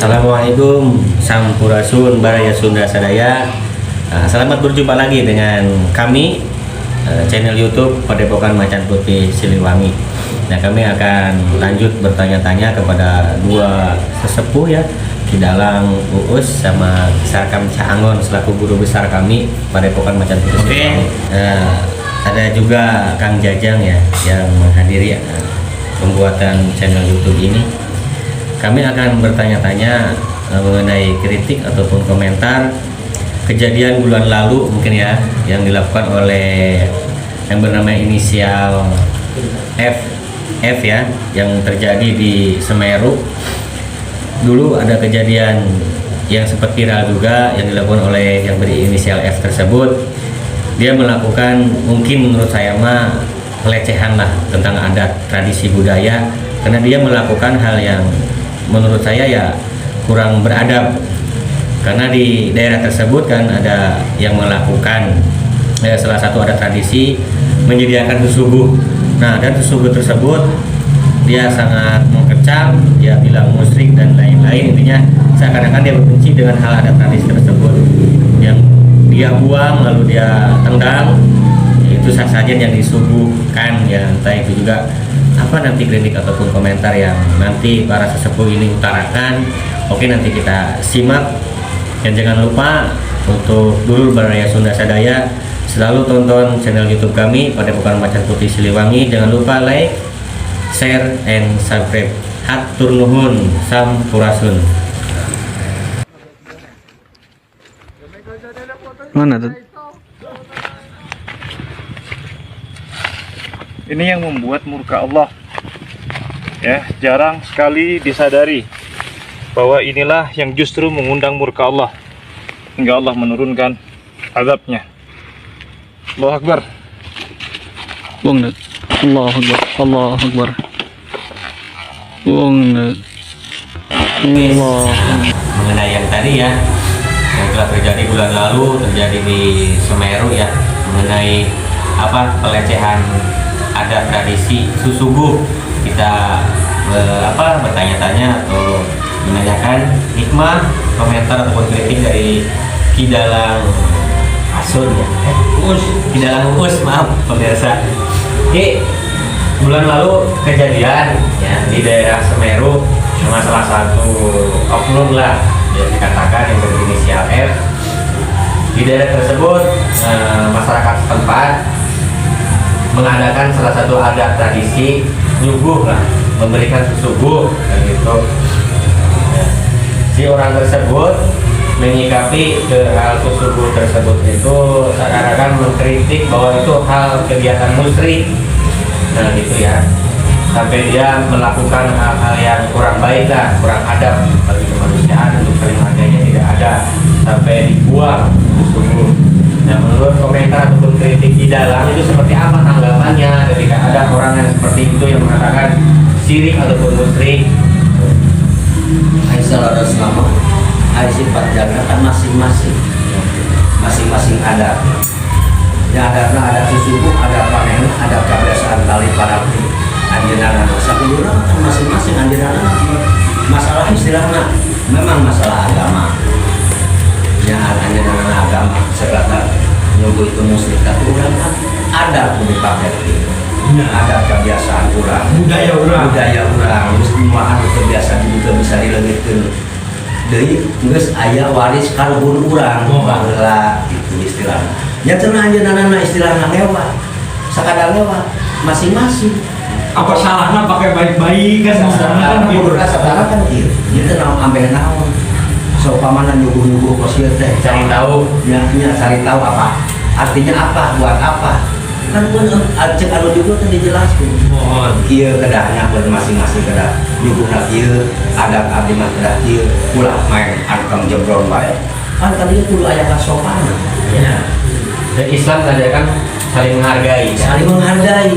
Assalamualaikum Sampurasun Baraya Sunda Sadaya. Selamat berjumpa lagi dengan kami channel YouTube Padepokan Macan Putih Siliwangi. Nah, kami akan lanjut bertanya-tanya kepada dua sesepuh ya, Ki Dalang Uus sama Sarkam Caangon selaku guru besar kami Padepokan Macan Putih Siliwangi. Ada juga Kang Jajang ya yang menghadiri pembuatan channel YouTube ini. Kami akan bertanya-tanya mengenai kritik ataupun komentar kejadian bulan lalu mungkin ya yang dilakukan oleh yang bernama inisial F ya, yang terjadi di Semeru. Dulu ada kejadian yang sempat viral juga yang dilakukan oleh yang berinisial F tersebut. Dia melakukan mungkin menurut saya mah pelecehan lah tentang adat tradisi budaya, karena dia melakukan hal yang menurut saya ya kurang beradab, karena di daerah tersebut kan ada yang melakukan salah satu adat tradisi menyediakan susubuh. Nah, dan susubuh tersebut dia sangat mengecam, dia bilang musyrik dan lain-lain. Intinya seakan-akan dia benci dengan hal adat tradisi tersebut yang dia buang lalu dia tendang. Itu sajian yang disuguhkan ya, entah itu juga apa nanti kritik ataupun komentar yang nanti para sesepuh ini utarakan. Oke, nanti kita simak. Dan jangan lupa untuk Dulur Baraya Sunda Sadaya selalu tonton channel YouTube kami Padepokan Macan Putih Siliwangi. Jangan lupa like, share, and subscribe. Hatur nuhun, sampurasun. Mana tuh? Ini yang membuat murka Allah ya, jarang sekali disadari bahwa inilah yang justru mengundang murka Allah hingga Allah menurunkan azabnya. Allahu Akbar. Buang net. Allahu Akbar. Allahu Akbar. Buang net. Allah. Mengenai yang tadi ya yang telah terjadi bulan lalu terjadi di Semeru ya, mengenai apa pelecehan adat tradisi susubuh. Kita bertanya-tanya atau menanyakan hikmah, komentar ataupun kritik dari Ki Dalang Asun ya, Ki Dalang Uus, maaf pemirsa. Ki, bulan lalu kejadian ya di daerah Semeru sama salah satu oknum lah yang dikatakan yang berinisial F. Di daerah tersebut masyarakat setempat mengadakan salah satu adat tradisi nyuguh lah, memberikan susubuh dan gitu. Si orang tersebut menyikapi ke hal susubuh tersebut itu seakan-akan mengkritik bahwa itu hal kegiatan musyrik. Nah gitu ya, sampai dia melakukan hal-hal yang kurang baik lah, kurang adab bagi kemanusiaan, untuk saling menghargainya tidak ada, sampai dibuang susubuh. Nah, menurut komentar ataupun kritik di dalam itu seperti apa tanggapannya ketika ada orang yang seperti itu yang mengatakan syirik ataupun musyrik? Aisyah selama sifat jaga kan masing-masing ada. Ya ada susubuh, ada panen, ada kebiasaan tali para anjeunana. Sakuliah kan masing-masing anjeunana. Masalah istilahnya memang masalah agama. Ya anjeunana agama sekadar nyuguh itu musyrik tapi urang kan ada kudu dipakai gitu. Ada kebiasaan urang, budaya urang, semua anu kebiasaan juga bisa dileungitkeun. Deui geus aya waris kaluhur urang baheula itu istilahna. Nya cenah anjeunana istilahna lewat. Sakadar lewat masing-masing. Apa salahnya pakai baik-baik kan? Saudara kan ieu. Ieu teh naon ambe naon. So pamana nyuguh-nyuguh kosieu teh Cari tahu. nya cari tahu apa? Artinya apa? Buat apa? Kan pun cek anu juga tadi dijelaskan. Mohon. Ieu kedahnya pun masing-masing kedah nyuguhna ieu, adat abdi mah kedah ieu, ulah main angkang jebron bae. Kan tadi kudu aya kasopanan. Ya. Dan Islam mengajarkan saling menghargai. Saling menghargai.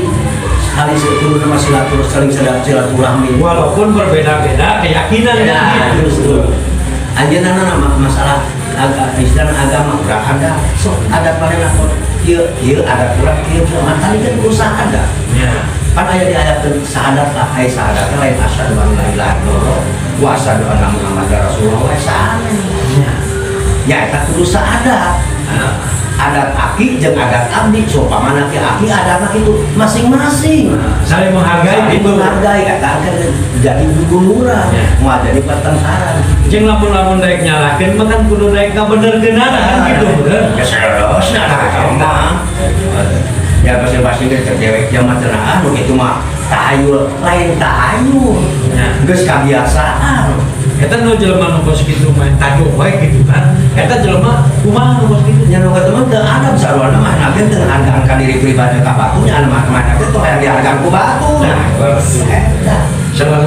Saling kudu nama silaturahmi. Walaupun berbeda-beda keyakinan Ya, justru. Anjeunana nama masalah istilah agama urang ada. So ada pada lakon ieu ada kurang ieu mah tadi kan usaha ada. Ya. Kan aya di ayat syahadat lah, ai syahadat lain asyhadu an la ilaha illallah wa asyhadu anna muhammadar rasulullah sallallahu. Ya eta kudu syahadat. Adat aki jeung adat abdi, sopamana ki aki adatna kitu masing-masing. Saling menghargai gitu. Menghargai kata jadi gubernur, mau jadi pertengkaran. Jeung lamun daek nyalakeun mah kan kudu daek kabenerkeunana kan gitu. Keseros nah. Ya pasti ge cewek zaman teh anu kitu mah tahayul lain tahayul. Geus kabiasaan. Eta nu jelema nu kos kitu main tajuk wae gitu kan. Eta jelema kumaha nu kos kitu Nya nu teman teu adab sarwana mah nabi teu hargaan ka diri pribadi ka batunya anu mah teh teh hayang dihargaan ku batu. Eta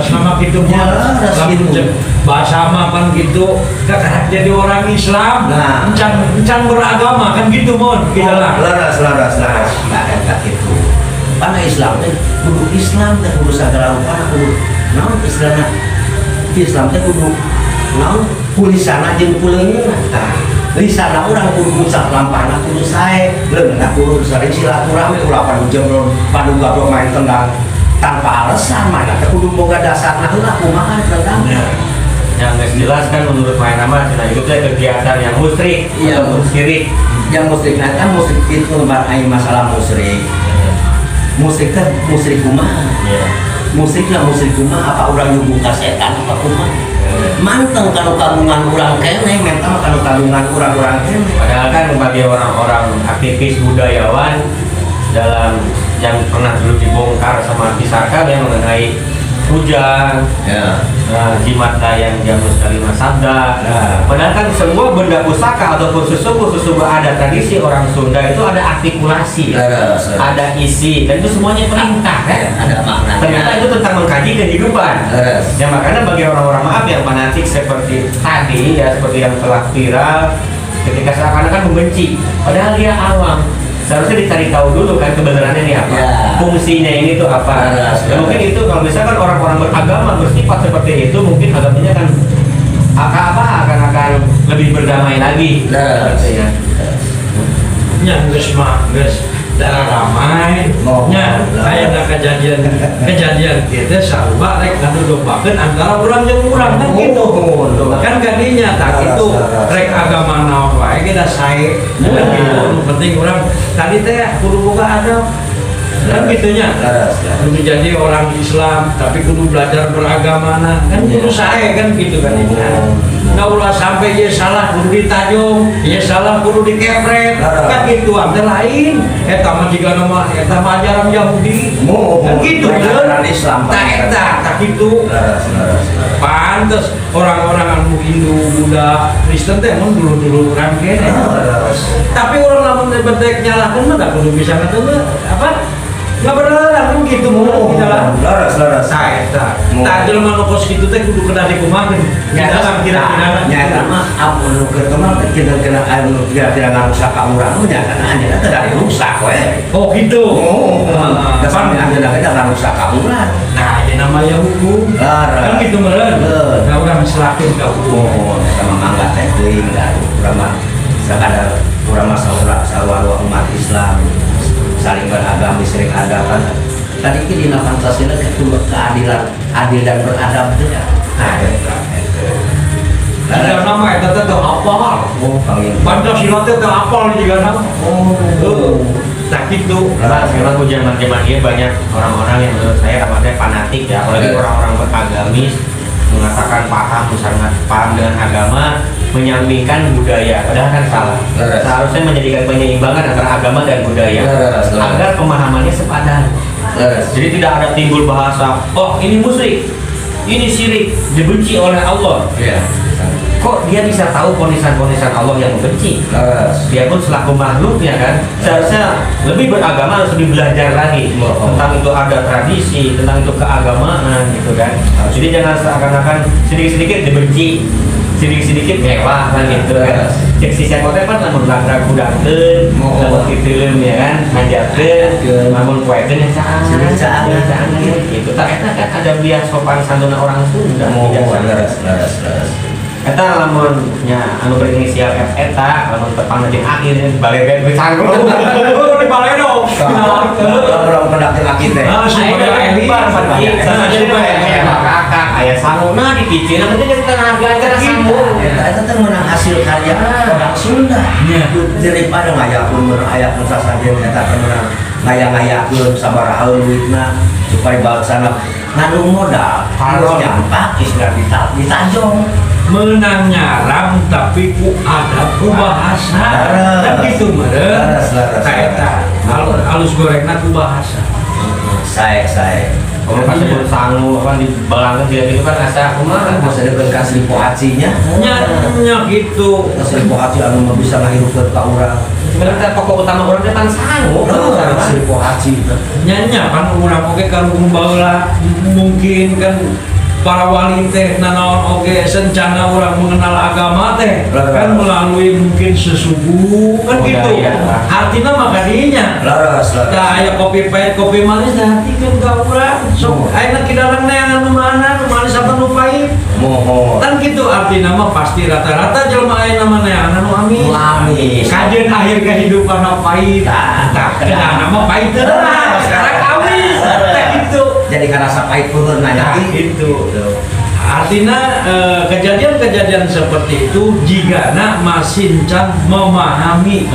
sama gitu mah lamun bahasa mah kan gitu kakak jadi orang Islam encan beragama kan gitu mon kita lah laras nah eta kitu pana Islam teh kudu Islam teh kudu sagala rupana kudu naon istilahna Islam teh kudu naon kulisana jeung kuleungna tah lisana urang kudu ngucap lampahna kudu sae leungeunna kudu sering silaturahmi ulah paduga main tendang tanpa alasan mana kudu boga dasarna heula kumaha tendang yang jelas kan menurut main nama cina itu kegiatan yang musyrik atau syirik. Yang musyrik kan musyrik itu lebar aing masalah musyrik. Musyrik teh musyrik kumaha? Musyrik lah musyrik kumaha apa urang nyuguh ka setan apa kumaha? Manteng kalau kagungan urang keneh menta mah kalau kagungan urang-urang keneh. Padahal kan bagi orang-orang aktivis budayawan dalam yang pernah dulu dibongkar sama Pisarka yang mengenai hujan, jimat yang jamus kalimat sabda. Padahal kan semua benda pusaka ataupun sesuatu ada tradisi orang Sunda itu ada artikulasi, ada isi, dan itu semuanya perintah kan? Ada makna. Ternyata itu tentang mengkaji kehidupan. Ya makanya bagi orang-orang maaf yang fanatik seperti tadi ya seperti yang telah viral ketika seakan-akan membenci, padahal dia awam. Seharusnya dicari tahu dulu kan kebenarannya ini apa, fungsinya ini tuh apa. Mungkin itu kalau misalkan orang-orang beragama bersifat seperti itu, mungkin agamanya kan akan lebih berdamai lagi. nya geus mah geus darah ramai nya aya da kejadian kitu sarua rek anu dombakeun antara urang jeung urang kan kitu kan kadinya tak kitu rek agama naon wae ge da sae kan kitu nu penting urang tadi teh kudu boga adab kan gitunya kudu jadi orang Islam tapi kudu belajar beragama kan kudu sae kan gitu kan ini nggak ulah sampai dia salah kudu ditajung dia salah kudu dikepret kan gitu ada lain eta mah jiga nama eta mah ajaran Yahudi kan gitu kan Islam tak gitu pantes orang-orang anu Hindu Buddha Kristen teh mun dulu urang kene tapi orang lamun betek nyalahkeun mah kudu bisa ngatur apa nggak benar kan gitu mau kita lah laras saya tak jelema nu kos kitu teh kudu kena dikumakeun dalam kira-kira nya mah amun nu ketemu kira-kira anu kira-kira ngarusak ka urang nya kana nya teh dari rusak we oh gitu da sampe anda ngarusak ka urang nah ini namanya hukum kan gitu meureun nah urang selakeun ka hukum sama mangga teh teuing da urang mah sakadar urang mah sarua umat Islam saling beragama sering ada kan tadi ini di Pancasila itu keadilan adil dan beradab itu ya ada nama itu teh apal Pancasila teh apal juga nama tak gitu memang zaman ini banyak orang-orang yang menurut saya namanya fanatik ya apalagi orang-orang beragamis mengatakan paham sangat paham dengan agama menyampingkan budaya padahal kan salah seharusnya menjadikan penyeimbangan antara agama dan budaya agar pemahamannya sepadan jadi tidak ada timbul bahasa oh ini musyrik ini syirik dibenci oleh Allah kok dia bisa tahu ponisan-ponisan Allah yang membenci dia pun selaku makhluknya kan seharusnya lebih beragama harus lebih belajar lagi tentang itu ada tradisi tentang itu keagamaan gitu kan jadi jangan seakan-akan sedikit-sedikit dibenci sedikit-sedikit mewah kan gitu kan cek si siapa kan namun lagu dangkeun namun kitu ya kan ngajarkeun namun poekeun yang sangat gitu tak eta kan ada bias sopan santun orang Sunda laras eta lamun nya anu berinisial F eta lamun tepang jeung akhir baleben canggung baledo. Orang pendak laki teh. Ah, supaya lebar kakak ayah sanuna dikicil nanti kita harga sambung. Eta teh menang hasil karya orang Sunda. Daripada ngayakeun ayakeun sasajen eta teh menang ngaya-ngayakeun sabaraha leuwitna supaya balaksana ngandung modal. Harus nyampak istilah ditajong. Menang nyaram tapi ku adat ku bahasa. Kan gitu meureun. Kaeta halus gorengna ku bahasa. Saya Kalau pas sebelum sangu kan di belakang dia itu kan asa kumaha. masa depan kasih pohacinya. Nya gitu. Kasih pohaci anu mah bisa ngahirupkeun ka urang. Sebenarnya pokok utama orang depan sangu. Kasih pohaci. Nya kan urang oge karugung baheula mungkin kan para wali teh nanaon oge sencana orang mengenal agama teh kan melalui mungkin sesubuh kan gitu. Artinya maka dinya Laras. da aya kopi pahit kopi manis datikeun ka urang sok ayeuna kidalang neangan nu mana nu manis apa nu pahit Mohon. kan gitu artinya mah pasti rata-rata jelema ayeuna mah neangan nu amis Amis. kajeun akhir kehidupan nu pahit tah kenana mah pahit teuing sekarang amis teh gitu. Jadi karena pahit pun nanya Itu artinya kejadian-kejadian seperti itu jigana masincang memahami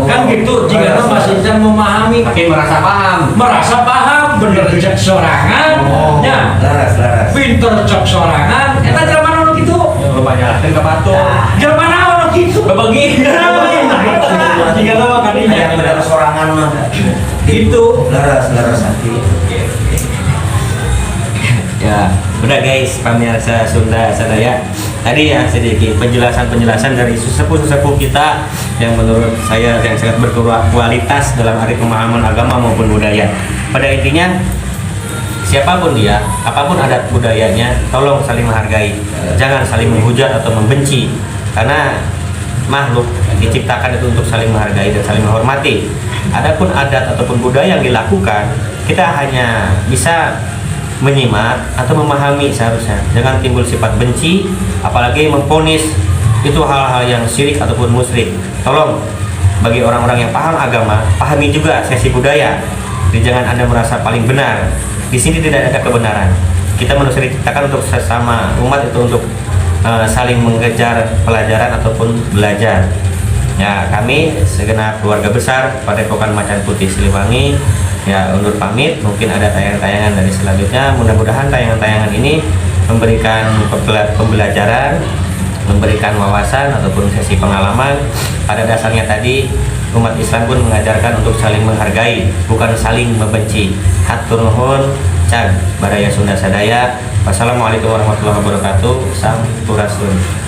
kan gitu jigana masincang memahami Makin merasa paham. bener cek sorangan ya laras. pinter cek sorangan eta jelema nu kitu Kebanyakan ke batu. jelema naon nu kitu Bebegi. jigana mah kadinya Yang benar sorangan mah itu laras hati. Ya, udah guys, pemirsa Sunda Sadaya. Tadi ya sedikit penjelasan dari sesepuh kita yang menurut saya yang sangat berkualitas dalam arti pemahaman agama maupun budaya. Pada intinya siapapun dia, apapun adat budayanya, tolong saling menghargai. Jangan saling menghujat atau membenci. Karena makhluk diciptakan itu untuk saling menghargai dan saling menghormati. Adapun adat ataupun budaya yang dilakukan, kita hanya bisa menyimak atau memahami seharusnya. Jangan timbul sifat benci, apalagi memponis itu hal-hal yang syirik ataupun musyrik. Tolong bagi orang-orang yang paham agama, pahami juga sesi budaya. Jadi jangan Anda merasa paling benar. Di sini tidak ada kebenaran. Kita manusia diciptakan untuk sesama umat itu untuk saling mengejar pelajaran ataupun belajar. Ya, kami segenap keluarga besar Padepokan Macan Putih Siliwangi ya undur pamit. Mungkin ada tayangan-tayangan dari selanjutnya. Mudah-mudahan tayangan-tayangan ini memberikan pembelajaran, memberikan wawasan ataupun sesi pengalaman. Pada dasarnya tadi umat Islam pun mengajarkan untuk saling menghargai, bukan saling membenci. Hatur nuhun, cag Baraya Sunda Sadaya. Wassalamualaikum warahmatullahi wabarakatuh. Sampurasun.